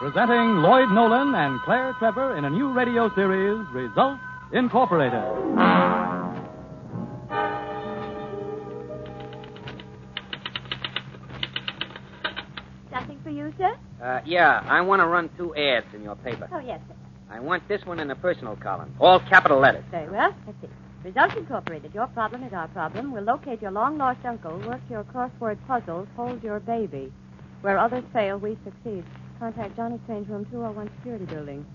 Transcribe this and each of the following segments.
presenting Lloyd Nolan and Claire Trevor in a new radio series, Results Incorporated. Something for you, sir? Yeah, I want to run 2 ads in your paper. Oh, yes, sir. I want this one in the personal column, all capital letters. Very well. Let's see. Results Incorporated. Your problem is our problem. We'll locate your long-lost uncle, work your crossword puzzles, hold your baby. Where others fail, we succeed. Contact Johnny Strange, room 201, security building.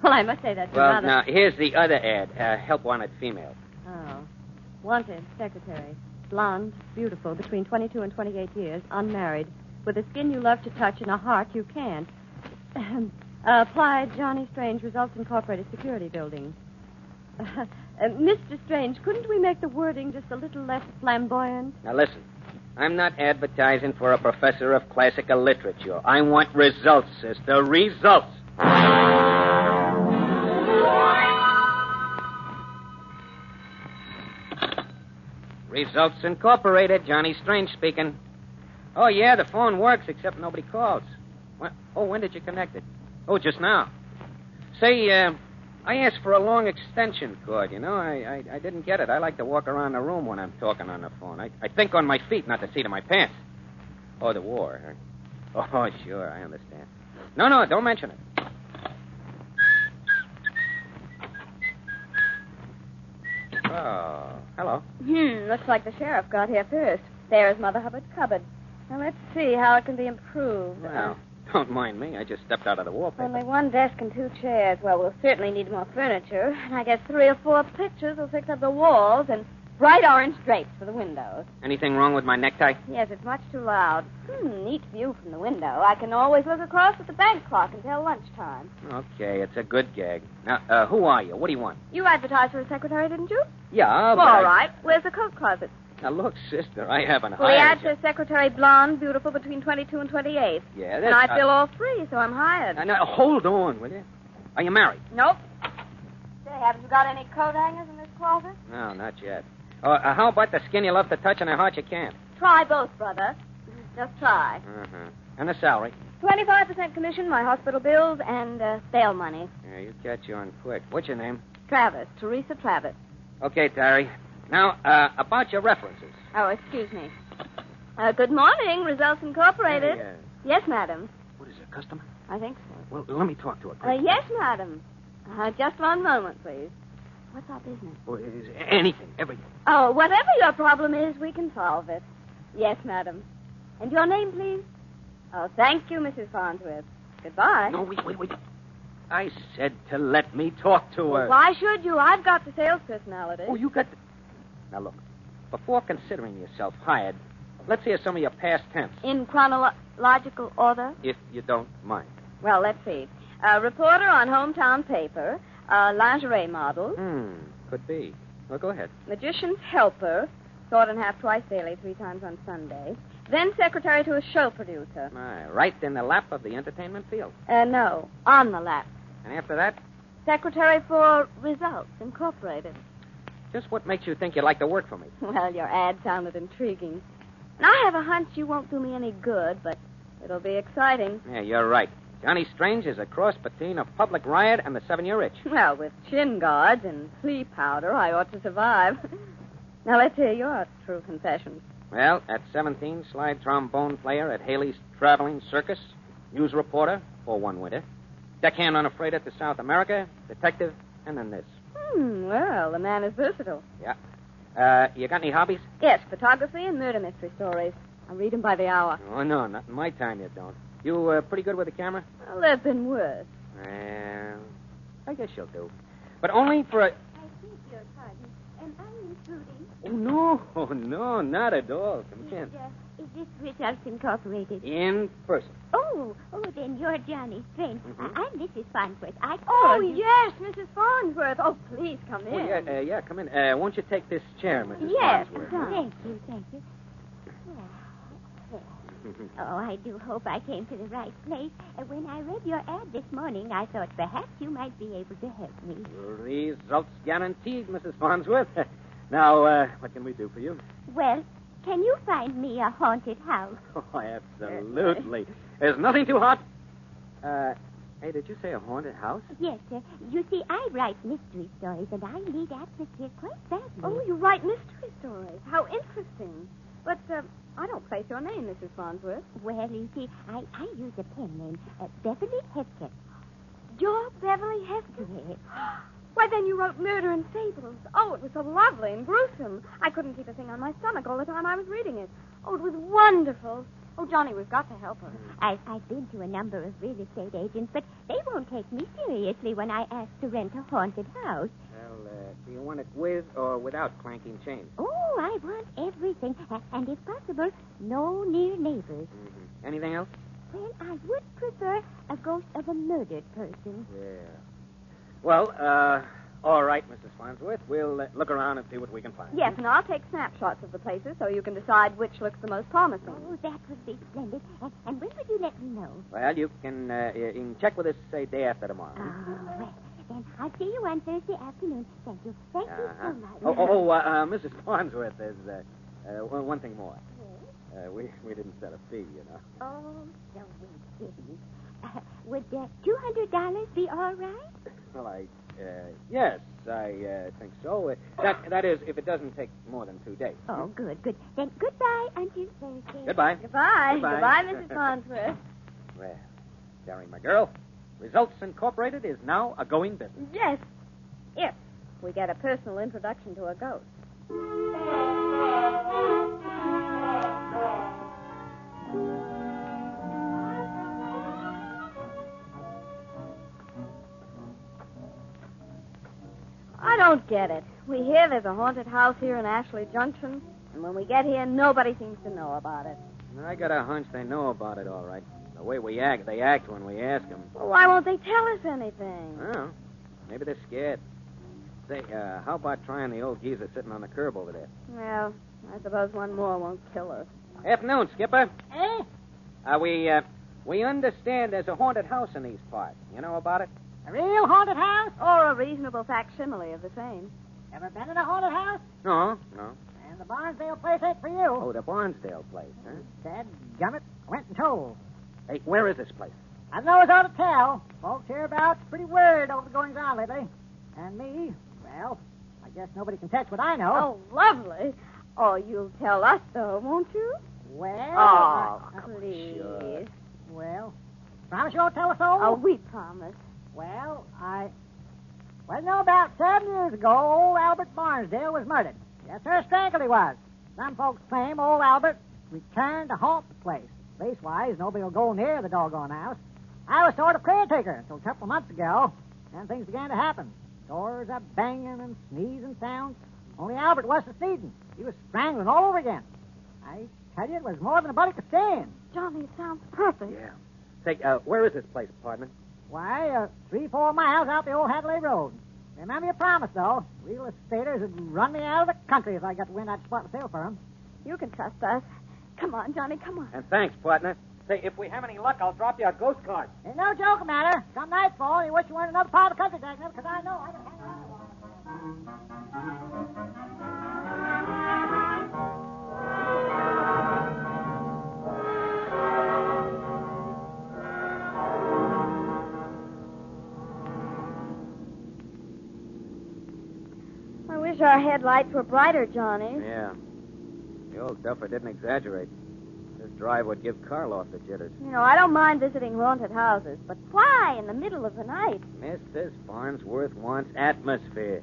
Well, I must say that's rather... Now, here's the other ad. Help wanted female. Oh. Wanted, secretary. Blonde, beautiful, between 22 and 28 years, unmarried. With a skin you love to touch and a heart you can't. Applied Johnny Strange, Results Incorporated, security building. Mr. Strange, couldn't we make the wording just a little less flamboyant? Now, listen. I'm not advertising for a professor of classical literature. I want results, sister. Results. Results Incorporated. Johnny Strange speaking. Oh, yeah, the phone works, except nobody calls. When did you connect it? Oh, just now. Say, I asked for a long extension cord, you know. I didn't get it. I like to walk around the room when I'm talking on the phone. I think on my feet, not the seat of my pants. Oh, the war. Huh? Oh, sure, I understand. No, don't mention it. Oh, hello. Looks like the sheriff got here first. There's Mother Hubbard's cupboard. Now, let's see how it can be improved. Well, don't mind me. I just stepped out of the wallpaper. Only 1 desk and 2 chairs. Well, we'll certainly need more furniture. And I guess 3 or 4 pictures will fix up the walls and bright orange drapes for the windows. Anything wrong with my necktie? Yes, it's much too loud. Neat view from the window. I can always look across at the bank clock until lunchtime. Okay, it's a good gag. Now, who are you? What do you want? You advertised for a secretary, didn't you? Yeah, well, all right. Where's the coat closet? Now, look, sister, I haven't Well, the hired ad says secretary, blonde, beautiful, between 22 and 28. Yeah, that's... And I fill all 3, so I'm hired. Now, hold on, will you? Are you married? Nope. Say, haven't you got any coat hangers in this closet? No, not yet. How about the skin you love to touch and the heart you can't? Try both, brother. Just try. Uh-huh. And the salary? 25% commission, my hospital bills, and bail money. Yeah, you catch on quick. What's your name? Travis. Teresa Travis. Okay, Terry. Now, about your references. Oh, excuse me. Good morning, Results Incorporated. Hey, Yes, madam. What is it, customer? I think so. Well, let me talk to her. Yes, madam. Just one moment, please. What's our business? Well, anything, everything. Oh, whatever your problem is, we can solve it. Yes, madam. And your name, please? Oh, thank you, Mrs. Farnsworth. Goodbye. No, wait. I said to let me talk to her. Well, why should you? I've got the sales personality. Oh, you got the... Now, look, before considering yourself hired, let's hear some of your past tense. In chronological order? If you don't mind. Well, let's see. Reporter on hometown paper, lingerie model. Could be. Well, go ahead. Magician's helper, sawed in half twice daily, 3 times on Sunday. Then secretary to a show producer. Right in the lap of the entertainment field. No, on the lap. And after that? Secretary for Results Incorporated. Just what makes you think you'd like to work for me? Well, your ad sounded intriguing. And I have a hunch you won't do me any good, but it'll be exciting. Yeah, you're right. Johnny Strange is a cross between a public riot and the 7-year itch. Well, with shin guards and flea powder, I ought to survive. Now, let's hear your true confessions. Well, at 17, slide trombone player at Haley's Traveling Circus, news reporter for 1 winter, deckhand on a freighter to South America, detective, and then this. Well, the man is versatile. Yeah. You got any hobbies? Yes, photography and murder mystery stories. I read them by the hour. Oh, no, not in my time you don't. You pretty good with the camera? Well, there have been worse. Well, I guess you'll do. But only for a... I think you're pardon. Am I intruding? Oh, no, not at all. Come in. Is this Results Incorporated? In person. Oh, then you're Johnny Strange. Mm-hmm. I'm Mrs. Farnsworth. Yes, Mrs. Farnsworth. Oh, please come in. Oh, yeah, come in. Won't you take this chair, Mrs. Yes, Farnsworth? thank you. Oh, I do hope I came to the right place. When I read your ad this morning, I thought perhaps you might be able to help me. Results guaranteed, Mrs. Farnsworth. Now, what can we do for you? Well, can you find me a haunted house? Oh, absolutely. There's nothing too hot. Hey, did you say a haunted house? Yes, sir. You see, I write mystery stories, and I need atmosphere quite badly. Oh, you write mystery stories. How interesting. But I don't place your name, Mrs. Farnsworth. Well, you see, I use a pen name, Beverly Heskett. You're Beverly Heskett? Yes. Why, then you wrote Murder and Fables. Oh, it was so lovely and gruesome. I couldn't keep a thing on my stomach all the time I was reading it. Oh, it was wonderful. Oh, Johnny, we've got to help her. I've been to a number of real estate agents, but they won't take me seriously when I ask to rent a haunted house. Well, do you want it with or without clanking chains? Oh, I want everything. And if possible, no near neighbors. Mm-hmm. Anything else? Well, I would prefer a ghost of a murdered person. Yeah. Well, all right, Mrs. Farnsworth. We'll look around and see what we can find. Yes, and I'll take snapshots of the places so you can decide which looks the most promising. Oh, that would be splendid. And when would you let me know? Well, you can check with us, say, day after tomorrow. Oh, well, then I'll see you on Thursday afternoon. Thank you. Thank you so much. Mrs. Farnsworth, there's one thing more. We didn't set a fee, you know. Oh, no, we didn't. Would $200 be all right? Well, yes, I think so. That is, if it doesn't take more than 2 days. Oh, good. Then goodbye until Thursday. Goodbye. Goodbye. Goodbye. Goodbye, Mrs. Farnsworth. Well, Darry, my girl, Results Incorporated is now a going business. Yes, if we get a personal introduction to a ghost. I don't get it. We hear there's a haunted house here in Ashley Junction, and when we get here, nobody seems to know about it. I got a hunch they know about it, all right. The way they act when we ask them. Well, why won't they tell us anything? Well, maybe they're scared. Say, how about trying the old geezer sitting on the curb over there? Well, I suppose one more won't kill us. Afternoon, Skipper. Eh? We understand there's a haunted house in these parts. You know about it? A real haunted house? Or a reasonable facsimile of the same. Ever been in a haunted house? No. And the Barnesdale place ain't for you. Oh, the Barnesdale place, huh? Dadgummit, I went and told. Hey, where is this place? I know it's ought to tell. Folks hereabouts pretty worried over the goings-on lately. And me, well, I guess nobody can touch what I know. Oh, lovely. Oh, you'll tell us, though, won't you? Well... Please. sure. Well, promise you won't tell us all? Oh, we promise. Well, about 7 years ago, old Albert Barnesdale was murdered. Yes, sir, strangled he was. Some folks claim old Albert returned to haunt the place. Leastwise, nobody will go near the doggone house. I was sort of caretaker until a couple of months ago. Then things began to happen. Doors a banging and sneezing sounds. Only Albert wasn't sneezing. He was strangling all over again. I tell you, it was more than a buddy could stand. Johnny, it sounds perfect. Yeah. Say, where is this place, partner? Why, 3-4 miles out the old Hadley Road. Remember your promise, though. Real estaters would run me out of the country if I got the wind I'd spot a sale for 'em. You can trust us. Come on, Johnny, come on. And thanks, partner. Say, if we have any luck, I'll drop you a ghost card. Ain't no joke matter. Come nightfall, you wish you were in another part of the country, Dagner, because I know I can hang around a while. I wish our headlights were brighter, Johnny. Yeah. The old duffer didn't exaggerate. This drive would give Karloff the jitters. You know, I don't mind visiting haunted houses, but why in the middle of the night? Mrs. Farnsworth wants atmosphere.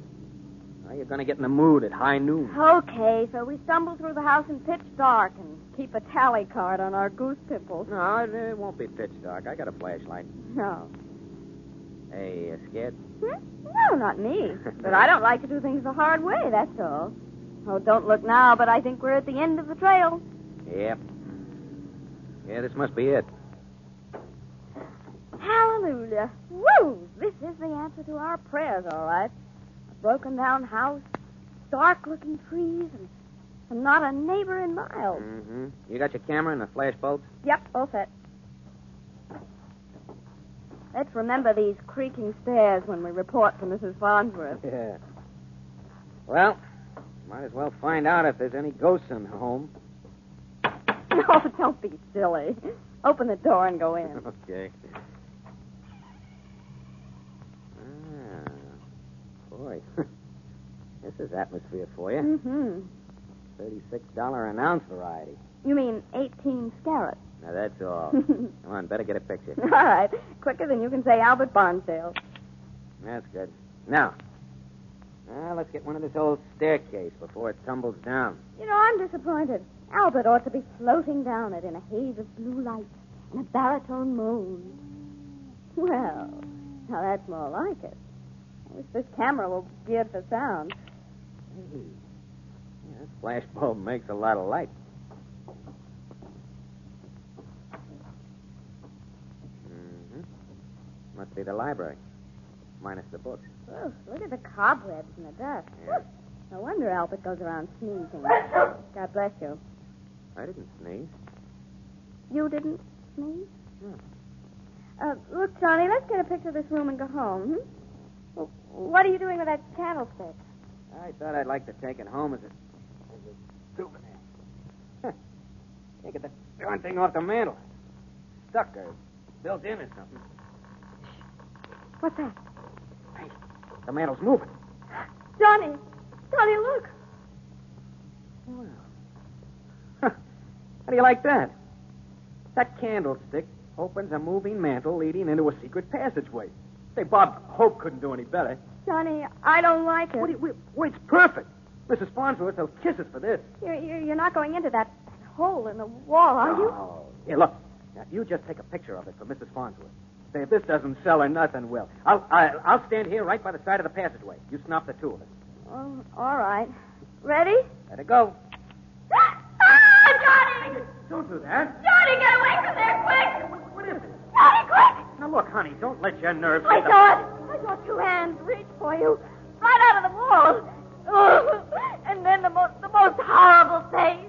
How are you going to get in the mood at high noon? Okay, so we stumble through the house in pitch dark and keep a tally card on our goose pimples. No, it won't be pitch dark. I got a flashlight. No. Hey, scared? No, not me. But I don't like to do things the hard way, that's all. Oh, don't look now, but I think we're at the end of the trail. Yep. Yeah, this must be it. Hallelujah. Woo! This is the answer to our prayers, all right. A broken-down house, dark-looking trees, and not a neighbor in miles. Mm-hmm. You got your camera and the flash bulbs? Yep, all set. Let's remember these creaking stairs when we report to Mrs. Farnsworth. Yeah. Well, might as well find out if there's any ghosts in the home. No, don't be silly. Open the door and go in. Okay. Boy, this is atmosphere for you. Mm-hmm. $36 an ounce variety. You mean 18 scarats. Now, that's all. Come on, better get a picture. All right. Quicker than you can say Albert Barnsdale. That's good. Now, let's get one of this old staircase before it tumbles down. You know, I'm disappointed. Albert ought to be floating down it in a haze of blue light and a baritone moan. Well, now that's more like it. I wish this camera were geared for sound. Hey, yeah, this flash bulb makes a lot of light. Mm-hmm. Must be the library, minus the books. Oh, look at the cobwebs and the dust. Yeah. No wonder Albert goes around sneezing. God bless you. I didn't sneeze. You didn't sneeze? No. Look, Johnny, let's get a picture of this room and go home. Well, what are you doing with that candlestick? I thought I'd like to take it home as a souvenir. Huh. Can't get the darn thing off the mantel. Stuck or built in or something. What's that? Hey, the mantel's moving. Johnny! Johnny, look! Well. Huh. How do you like that? That candlestick opens a moving mantel leading into a secret passageway. Say, Bob Hope couldn't do any better. Johnny, I don't like it. It's perfect. Mrs. Farnsworth will kiss us for this. You're not going into that hole in the wall, are you? Oh, here, look. Now, you just take a picture of it for Mrs. Farnsworth. Say, if this doesn't sell her, nothing will. I'll stand here right by the side of the passageway. You snuff the two of us. Oh, all right. Ready? Let it go. Johnny! Don't do that. Johnny, get away from there, quick! What is it? Johnny, quick! Now, look, honey, don't let your nerves... I saw two hands reach for you, right out of the wall. Oh, and then the most horrible face.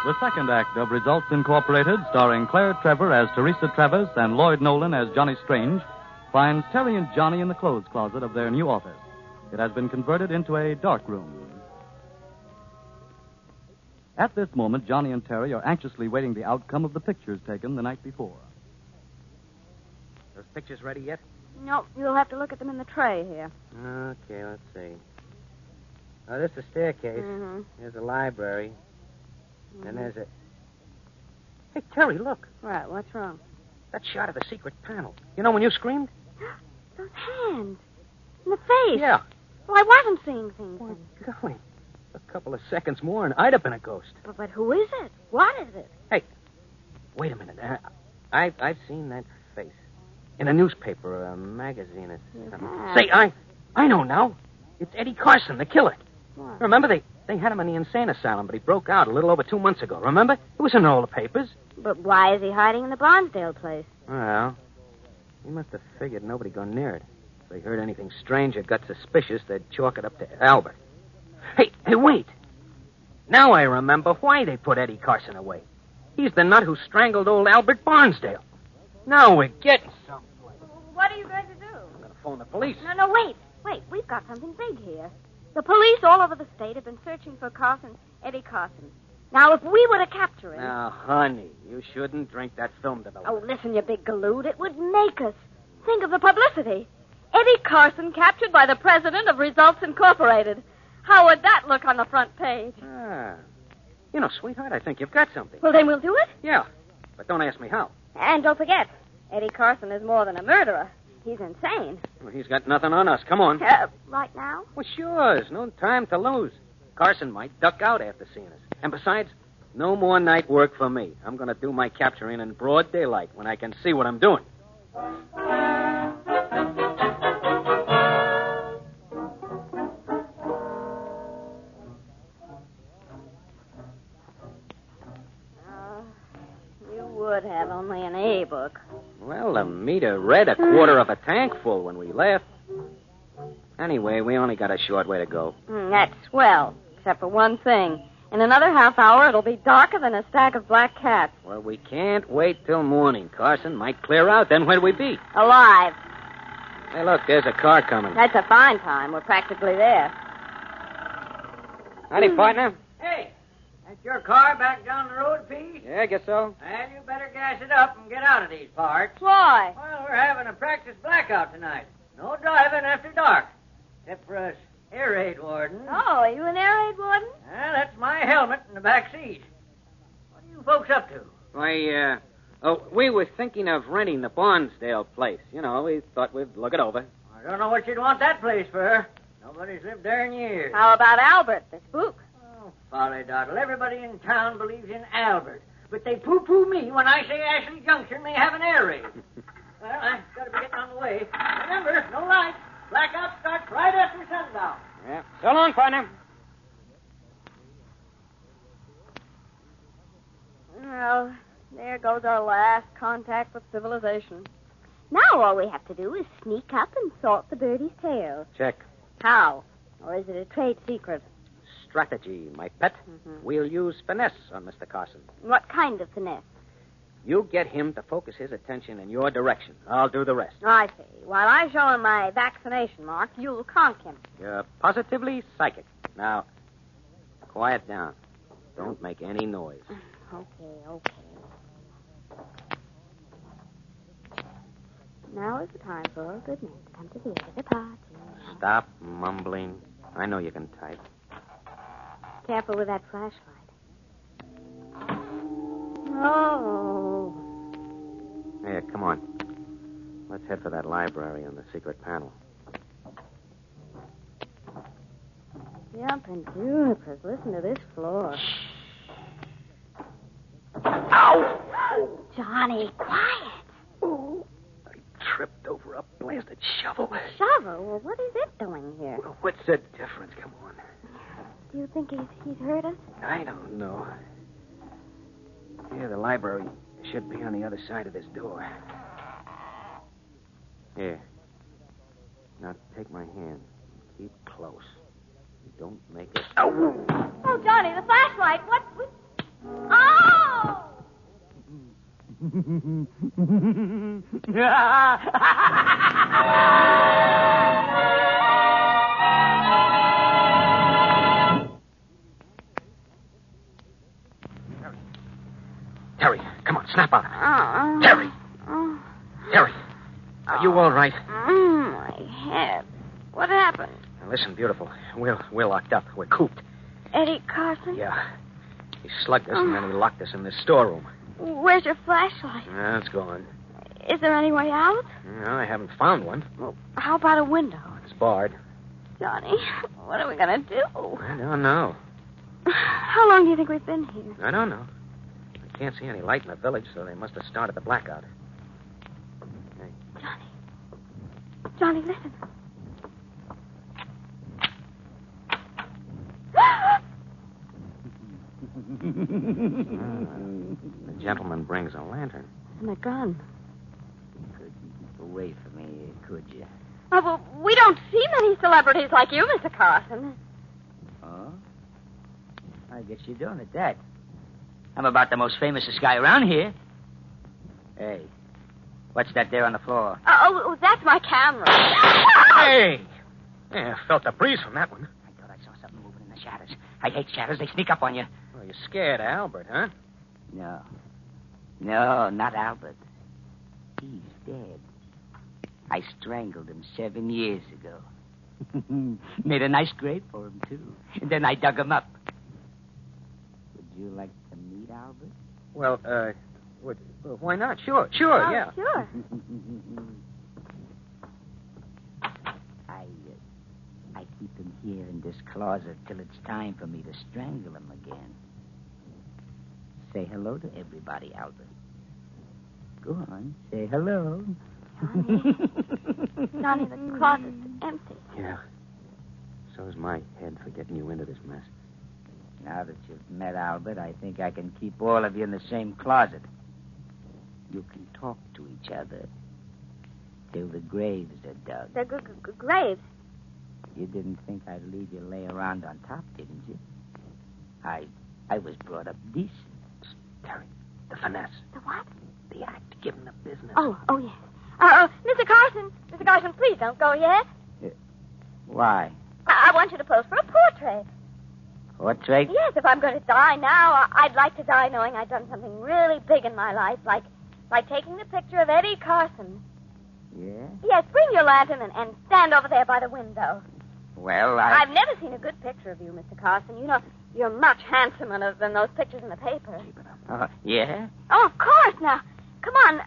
The second act of Results Incorporated, starring Claire Trevor as Teresa Travis and Lloyd Nolan as Johnny Strange, finds Terry and Johnny in the clothes closet of their new office. It has been converted into a dark room. At this moment, Johnny and Terry are anxiously waiting the outcome of the pictures taken the night before. Those pictures ready yet? No, you'll have to look at them in the tray here. Okay, let's see. Oh, this is the staircase. Mm-hmm. Here's the library. And there's a... Hey, Terry, look. Right, what's wrong? That shot of the secret panel. You know when you screamed? Those hands. In the face. Yeah. Well, I wasn't seeing things Well, then. golly. A couple of seconds more and I'd have been a ghost. But who is it? What is it? Hey, wait a minute. I've seen that face. In a newspaper or a magazine or something. have? Say, I know now. It's Eddie Carson, the killer. What? Remember, they had him in the insane asylum, but he broke out a little over 2 months ago. Remember? It was in all the papers. But why is he hiding in the Barnsdale place? Well, he must have figured nobody'd go near it. If they heard anything strange or got suspicious, they'd chalk it up to Albert. Hey, wait. Now I remember why they put Eddie Carson away. He's the nut who strangled old Albert Barnsdale. Now we're getting someplace. What are you going to do? I'm going to phone the police. No, wait. We've got something big here. The police all over the state have been searching for Eddie Carson. Now, if we were to capture him... Now, honey, you shouldn't drink that film development. Oh, listen, you big galoot. It would make us. Think of the publicity. Eddie Carson captured by the president of Results Incorporated. How would that look on the front page? You know, sweetheart, I think you've got something. Well, then we'll do it. Yeah, but don't ask me how. And don't forget, Eddie Carson is more than a murderer. He's insane. Well, he's got nothing on us. Come on. Right now? Well, sure. There's no time to lose. Carson might duck out after seeing us. And besides, no more night work for me. I'm going to do my capturing in broad daylight when I can see what I'm doing. You would have only an A book. Well, the meter read a quarter of a tank full when we left. Anyway, we only got a short way to go. That's swell, except for one thing. In another half hour, it'll be darker than a stack of black cats. Well, we can't wait till morning, Carson. Might clear out. Then where'd we be? Alive. Hey, look, there's a car coming. That's a fine time. We're practically there. Howdy, partner. Hey, that's your car back down the road, Pete? Yeah, I guess so. Well, you better gas it up and get out of these parts. Why? Well, we're having a practice blackout tonight. No driving after dark. Except for us air raid wardens. Oh, are you an air raid warden? Well, that's my helmet in the back seat. What are you folks up to? We were thinking of renting the Barnsdale place. You know, we thought we'd look it over. I don't know what you'd want that place for. Nobody's lived there in years. How about Albert, the spook? Oh, folly doddle. Everybody in town believes in Albert. But they poo-poo me when I say Ashley Junction may have an air raid. Well, I gotta be getting on the way. Remember, no lights. Blackout starts right after sundown. Yeah. So long, partner. Well, there goes our last contact with civilization. Now all we have to do is sneak up and salt the birdie's tail. Check. How? Or is it a trade secret? Strategy, my pet. Mm-hmm. We'll use finesse on Mr. Carson. What kind of finesse? You get him to focus his attention in your direction. I'll do the rest. I see. While I show him my vaccination mark, you'll conk him. You're positively psychic. Now, quiet down. Don't make any noise. Okay. Now is the time for a good man to come to the end of the party. Stop mumbling. I know you can type. Careful with that flashlight. Oh. Here, come on. Let's head for that library on the secret panel. Jumping junipers. Listen to this floor. Ow! Johnny, quiet. Oh, I tripped over a blasted shovel. Shovel? Well, what is it doing here? Well, what's the difference? Come on. Do you think he's heard us? I don't know. Here, the library should be on the other side of this door. Here. Now, take my hand. Keep close. Don't make it... Ow! Oh, Johnny, the flashlight. What? Oh! Terry, come on, snap out of it. Terry! Terry, are you all right? My head. What happened? Now, listen, beautiful. We're locked up. We're cooped. Eddie Carson? Yeah. He slugged us, and then he locked us in this storeroom. Where's your flashlight? It's gone. Is there any way out? No, I haven't found one. Well, how about a window? It's barred. Johnny, what are we going to do? I don't know. How long do you think we've been here? I don't know. I can't see any light in the village, so they must have started the blackout. Hey. Johnny, listen. The gentleman brings a lantern. And a gun. Couldn't keep away from me, could you? Oh, well, we don't see many celebrities like you, Mr. Carson. Oh? I guess you're doing it, that. I'm about the most famous guy around here. Hey, what's that there on the floor? Oh, that's my camera. Hey! Yeah, I felt the breeze from that one. I thought I saw something moving in the shadows. I hate shadows. They sneak up on you. Well, you're scared of Albert, huh? No, not Albert. He's dead. I strangled him 7 years ago. Made a nice grave for him, too. And then I dug him up. Would you like to meet Albert? Well, why not? Sure, yeah. Sure. I keep him here in this closet till it's time for me to strangle him again. Say hello to everybody, Albert. Go on, say hello. Johnny, the closet's empty. Yeah. So's my head for getting you into this mess. Now that you've met Albert, I think I can keep all of you in the same closet. You can talk to each other till the graves are dug. The graves. You didn't think I'd leave you lay around on top, didn't you? I I was brought up decent. Terry, the finesse. The what? The act. Give him the business. Oh, yes. Mr. Carson, please don't go yet. Why? I want you to pose for a portrait. Portrait? Yes, if I'm going to die now, I'd like to die knowing I'd done something really big in my life, like taking the picture of Eddie Carson. Yeah? Yes, bring your lantern and stand over there by the window. Well, I've never seen a good picture of you, Mr. Carson. You know, you're much handsomer than those pictures in the paper. Keep it up. Yeah? Oh, of course. Now, come on.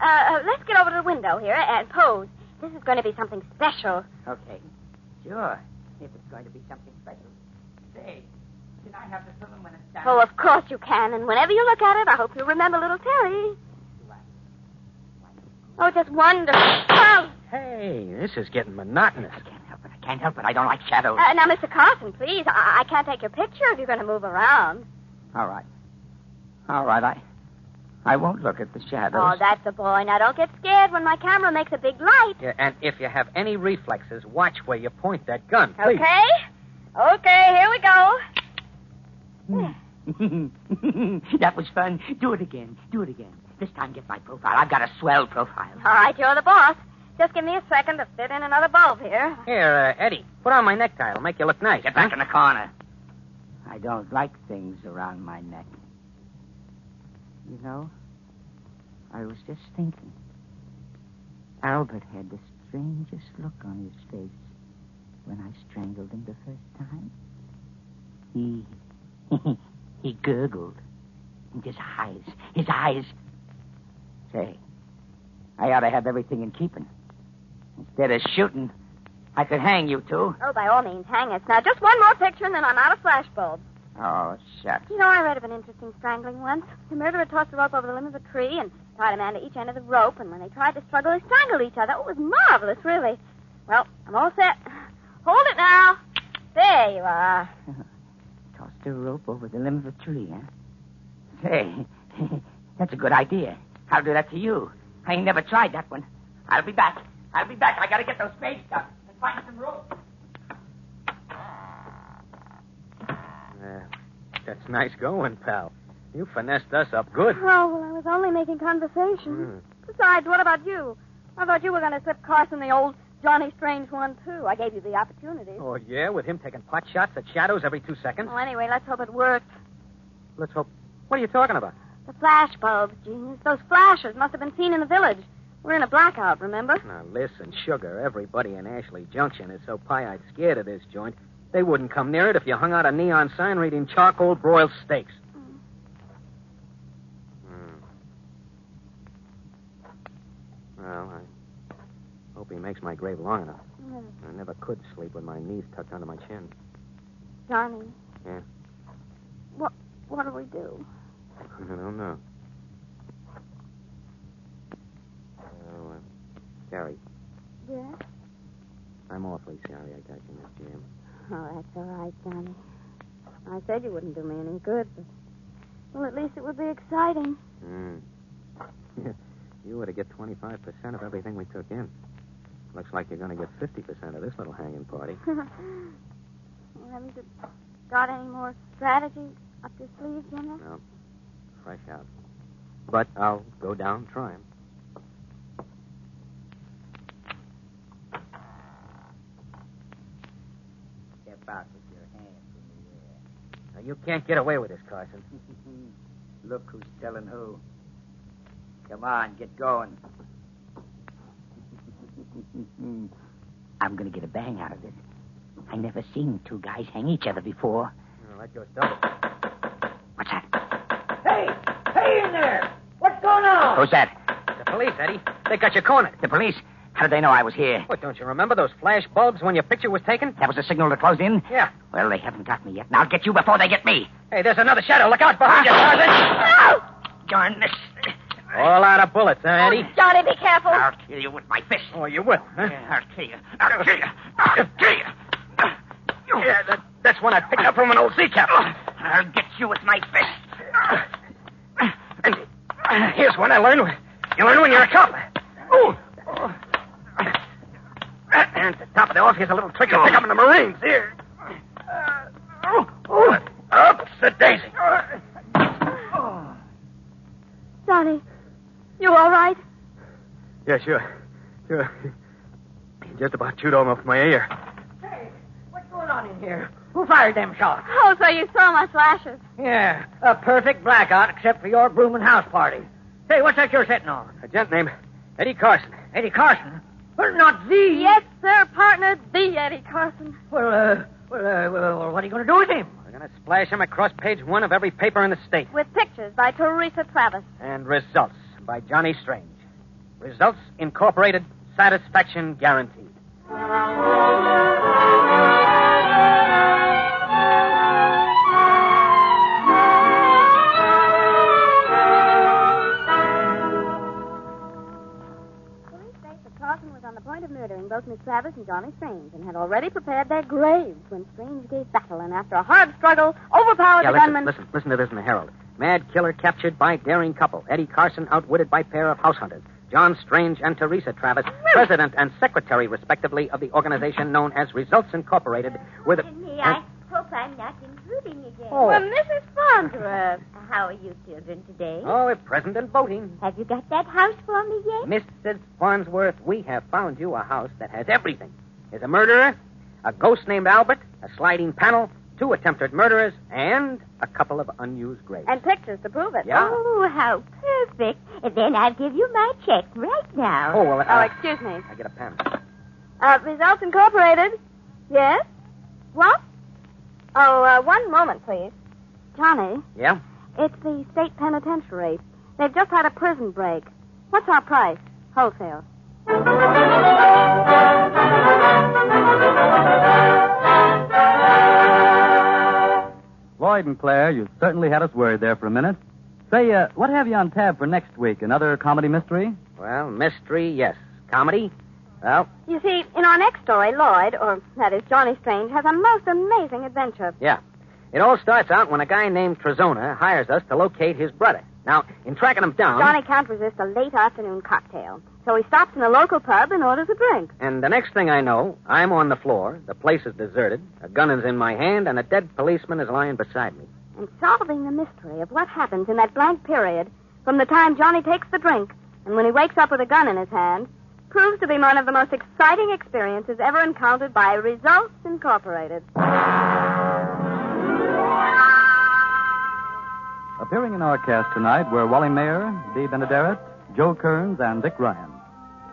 Let's get over to the window here and pose. This is going to be something special. Okay. Sure. If it's going to be something special. Say, can I have the film when it's done? Oh, of course you can. And whenever you look at it, I hope you'll remember little Terry. Oh, just wonderful. Oh. Hey, this is getting monotonous. I can't help it. I don't like shadows. Now, Mr. Carson, please. I can't take your picture if you're going to move around. All right. I won't look at the shadows. Oh, that's the boy. Now, don't get scared when my camera makes a big light. Yeah, and if you have any reflexes, watch where you point that gun, please. Okay, here we go. That was fun. Do it again. This time get my profile. I've got a swell profile. All right, you're the boss. Just give me a second to fit in another bulb here. Here, Eddie, put on my necktie. It'll make you look nice. Get back in the corner. I don't like things around my neck. You know, I was just thinking. Albert had the strangest look on his face when I strangled him the first time. He gurgled. And his eyes. Say, I ought to have everything in keeping. Instead of shooting, I could hang you two. Oh, by all means, hang us. Now, just one more picture, and then I'm out of flash bulbs. Oh, shucks. You know, I read of an interesting strangling once. The murderer tossed a rope over the limb of a tree and tied a man to each end of the rope, and when they tried to struggle, they strangled each other. Oh, it was marvelous, really. Well, I'm all set. Hold it now. There you are. Tossed a rope over the limb of a tree, huh? Say, that's a good idea. I'll do that to you. I ain't never tried that one. I'll be back. I gotta get those spades done and find some rope. That's nice going, pal. You finessed us up good. Oh, well, I was only making conversation. Besides, what about you? I thought you were going to slip Carson the old Johnny Strange one, too. I gave you the opportunity. Oh, yeah? With him taking pot shots at shadows every 2 seconds? Well, anyway, let's hope it worked. Let's hope. What are you talking about? The flash bulbs, genius. Those flashers must have been seen in the village. We're in a blackout, remember? Now, listen, Sugar, everybody in Ashley Junction is so pie-eyed scared of this joint, they wouldn't come near it if you hung out a neon sign reading charcoal broiled steaks. Well, I hope he makes my grave long enough. I never could sleep with my knees tucked under my chin. Johnny. Yeah? What do we do? I don't know. Oh, Carrie. Yeah? I'm awfully sorry I got you in this jam. Oh, that's all right, Johnny. I said you wouldn't do me any good, but... Well, at least it would be exciting. You were to get 25% of everything we took in. Looks like you're going to get 50% of this little hanging party. Well, haven't you got any more strategy up your sleeve, Jimmy? No. Fresh out. But I'll go down trying. Step out with your hands in the air. Now, you can't get away with this, Carson. Look who's telling who. Come on, get going. I'm going to get a bang out of this. I never seen two guys hang each other before. Well, let yours double. What's that? Hey in there! What's going on? Who's that? The police, Eddie. They got you cornered. The police? How did they know I was here? What, don't you remember those flash bulbs when your picture was taken? That was a signal to close in? Yeah. Well, they haven't got me yet, and I'll get you before they get me. Hey, there's another shadow. Look out behind you, Tarzan. No! Darn this. All out of bullets, huh, Eddie? Oh, Johnny, be careful. I'll kill you with my fist. Oh, you will, huh? I'll kill you. I'll kill you. I'll kill you. Yeah, that's one I picked up from an old sea captain. I'll get you with my fist. And here's one I learned. You learn when you're a cop. Ooh. And at the top of the off, here's a little trick you pick up in the Marines. Here. Oops, the daisy. Johnny, you all right? Yeah, sure. Sure. Just about chewed off my ear. Hey, what's going on in here? Who fired them shots? Oh, so you saw my flashes. Yeah, a perfect blackout except for your bloomin' house party. Hey, what's that you're sitting on? A gent named Eddie Carson. Eddie Carson? Well, not the... Yes, sir, partner, the Eddie Carson. Well, what are you going to do with him? We're going to splash him across page 1 of every paper in the state. With pictures by Teresa Travis. And results by Johnny Strange. Results Incorporated, satisfaction guaranteed. Carson was on the point of murdering both Miss Travis and Johnny Strange and had already prepared their graves when Strange gave battle and after a hard struggle overpowered the gunman. Listen to this in the Herald. Mad killer captured by daring couple. Eddie Carson outwitted by pair of house hunters. John Strange and Teresa Travis, president and secretary, respectively, of the organization known as Results Incorporated, were the... I hope I'm not intruding again. Oh. Well, Mrs. Farnsworth. How are you children today? Oh, we're present and voting. Have you got that house for me yet? Mrs. Farnsworth, we have found you a house that has everything. There's a murderer, a ghost named Albert, a sliding panel, 2 attempted murderers, and a couple of unused graves. And pictures to prove it. Yeah. Oh, how perfect. Then I'll give you my check right now. Oh, well, Oh, excuse me. I get a pen. Results Incorporated. Yes? What? Oh, one moment, please. Johnny, Yeah? it's the state penitentiary. They've just had a prison break. What's our price? Wholesale. Lloyd and Claire, you certainly had us worried there for a minute. Say, what have you on tab for next week? Another comedy mystery? Well, mystery, yes. Comedy? Well, You see, in our next story, Lloyd, or that is Johnny Strange, has a most amazing adventure. yeah. It all starts out when a guy named Trezona hires us to locate his brother. Now, in tracking him down... Johnny can't resist a late afternoon cocktail, so he stops in a local pub and orders a drink. And the next thing I know, I'm on the floor, the place is deserted, a gun is in my hand, and a dead policeman is lying beside me. And solving the mystery of what happens in that blank period from the time Johnny takes the drink and when he wakes up with a gun in his hand proves to be one of the most exciting experiences ever encountered by Results Incorporated. Appearing in our cast tonight were Wally Mayer, Dee Benederet, Joe Kearns, and Dick Ryan.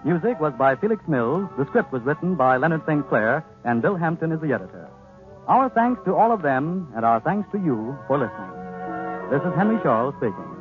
Music was by Felix Mills. The script was written by Leonard St. Clair, and Bill Hampton is the editor. Our thanks to all of them, and our thanks to you for listening. This is Henry Charles speaking.